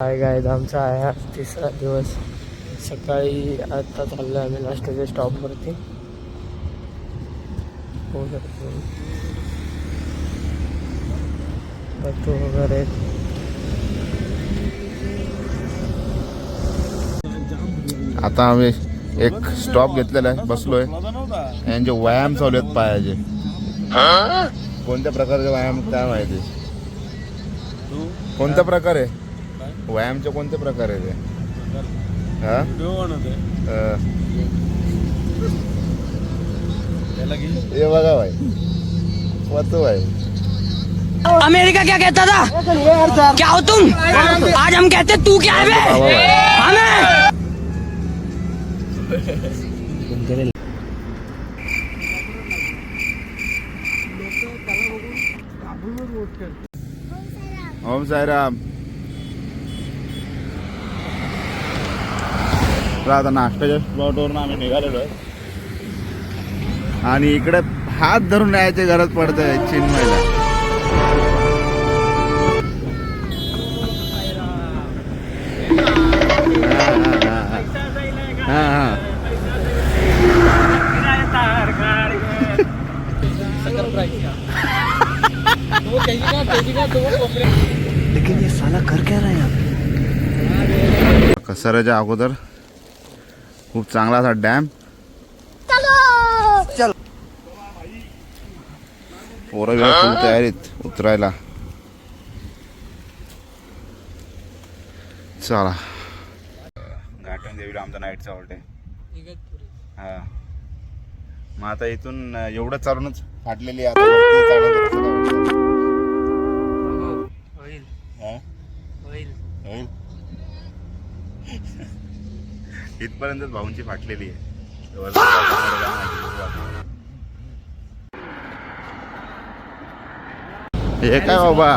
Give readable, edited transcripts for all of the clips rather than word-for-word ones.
Hi guys, आमचा आहे आज तिसरा दिवस. सकाळी आता चाललो आम्ही नाश्त्याच्या स्टॉपवरती. बघतो वगैरे. आता आम्ही एक स्टॉप घेतलेला आहे, बसलोय. यांचे व्यायाम चालू आहेत पायाचे. कोणत्या प्रकारचे व्यायाम काय माहिती? कोणत्या प्रकारे व्यायामचे कोणते प्रकार आहे ते? ये बघा भाई, वाचतो भाई. अमेरिका क्या कहता था? क्या हो तुम? आज हम कहते तू क्या है? हमें ओम साईराम. आता नाश्त्याच्या स्पॉटवरून आम्ही निघालेलो आहे आणि इकडे हात धरून यायची गरज पडते चिन्मयला. लेकिन ये साला कर क्या रहा है? कसराच्या अगोदर खूप चांगला असा डॅम. चल पोरं फुल तयारीत उतरायला. चला, घाटन देवीला आमचा नाईटचा हॉल्ट आहे. हा, मग आता इथून एवढं चालूनच फाटलेली आहे. इथपर्यंत भाऊंची फाटलेली आहे. हे काय बाबा,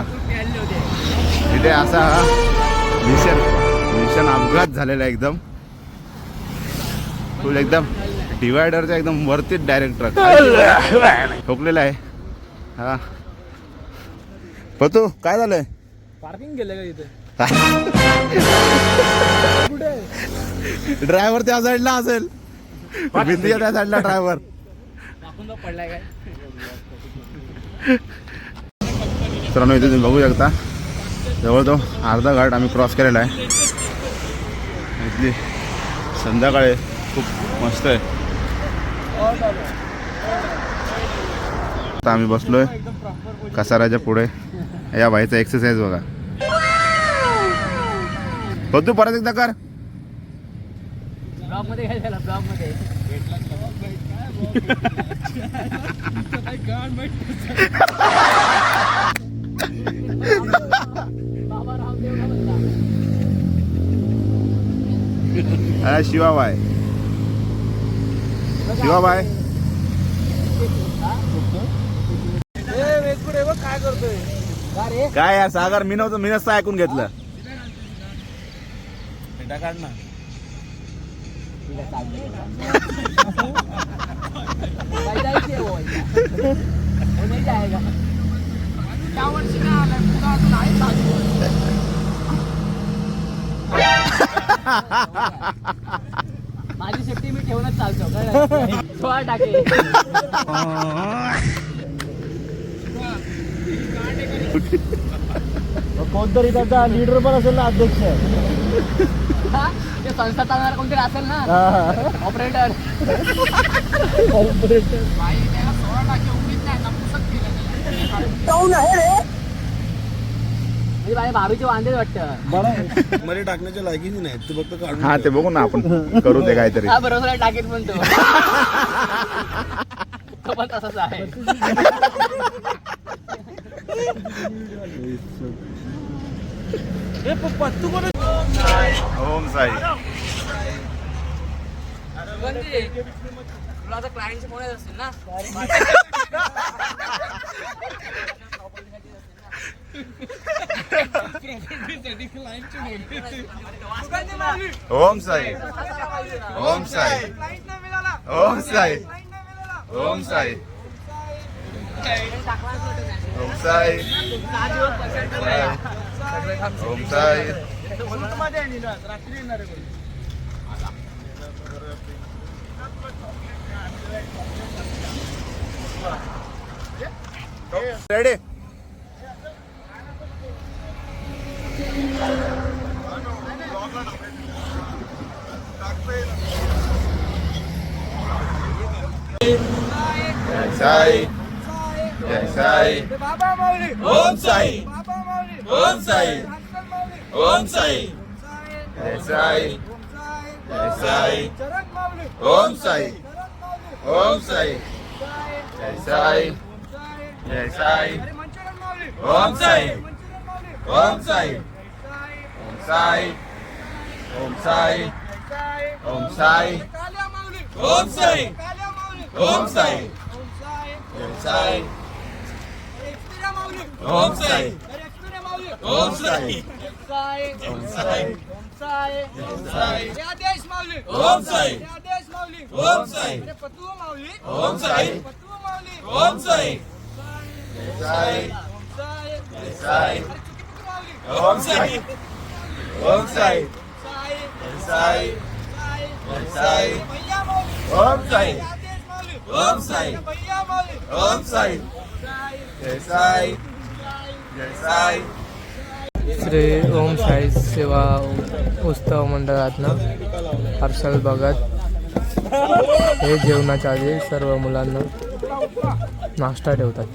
इथे असा भीषण अपघात झालेला आहे. एकदम फुल एकदम डिवायडरच्या एकदम वरतीच डायरेक्ट ट्रक ठोकलेला आहे. हा पतू, काय झालंय? पार्किंग केलं का इथे? ड्रायव्हर त्या साईडला असेल, बिंदीच्या त्या साईडला ड्रायव्हर पडलाय काय? मित्रांनो, इथे तुम्ही बघू शकता जवळजवळ अर्धा घाट आम्ही क्रॉस केलेला आहे. इथली संध्याकाळी खूप मस्त आहे. आता आम्ही बसलोय कसाराच्या पुढे. या बाईचा एक्सरसाइज बघा. तू परत एकदा कर. ब्लॉग मध्ये काय झालं? ब्लॉग मध्ये शिवाबाई, शिवाबाई काय करतोय? काय यार सागर, मी नसतं ऐकून घेतलं. काढ ना. माझी सेफ्टी मी ठेवूनच चालतो. टाके कोणतरी त्याचा लीडर पण असेल ना, अध्यक्ष. ते संस्था चालणार कोणतरी असेल ना, ऑपरेटर. भाभीचे वांदे वाटतं. मध्ये टाकण्याच्या लायकीच नाही, तू फक्त काढून. हा, ते बघू ना आपण करू ते काहीतरी. हा बरोबर टाकेत पण तो पण तसाच आहे. ओम साई. तुला आता क्लायंटचे फोन येत असतील ना. ओम साई, ओम साई, ओम साई, ओम साई, ओम साई, ओम साई. रेडी साई जय साई ओम साई ओम साई ओम साई जय साई जय साई ओम साई ओम साई जय साई जय साई ओम साई ओम साई ओम साई ओम साई ओम साई ओम साई ओम साई जय साई ओम साई ओम साई ओम साई ओम साई ओम साई ओम साई ओम साई ओम साई जय साई जय साई ओम साई ओम साई जय साई जय साई ओम साई ओम साई ओम साई जय साई जय साई श्री ओम साई सेवा उत्सव मंडळातनं हर्षल भगत हे जेवणाच्या आधी सर्व मुलांना नाश्ता ठेवतात.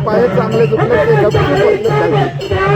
पाय चांगले दुखले ते गपचूप बसले.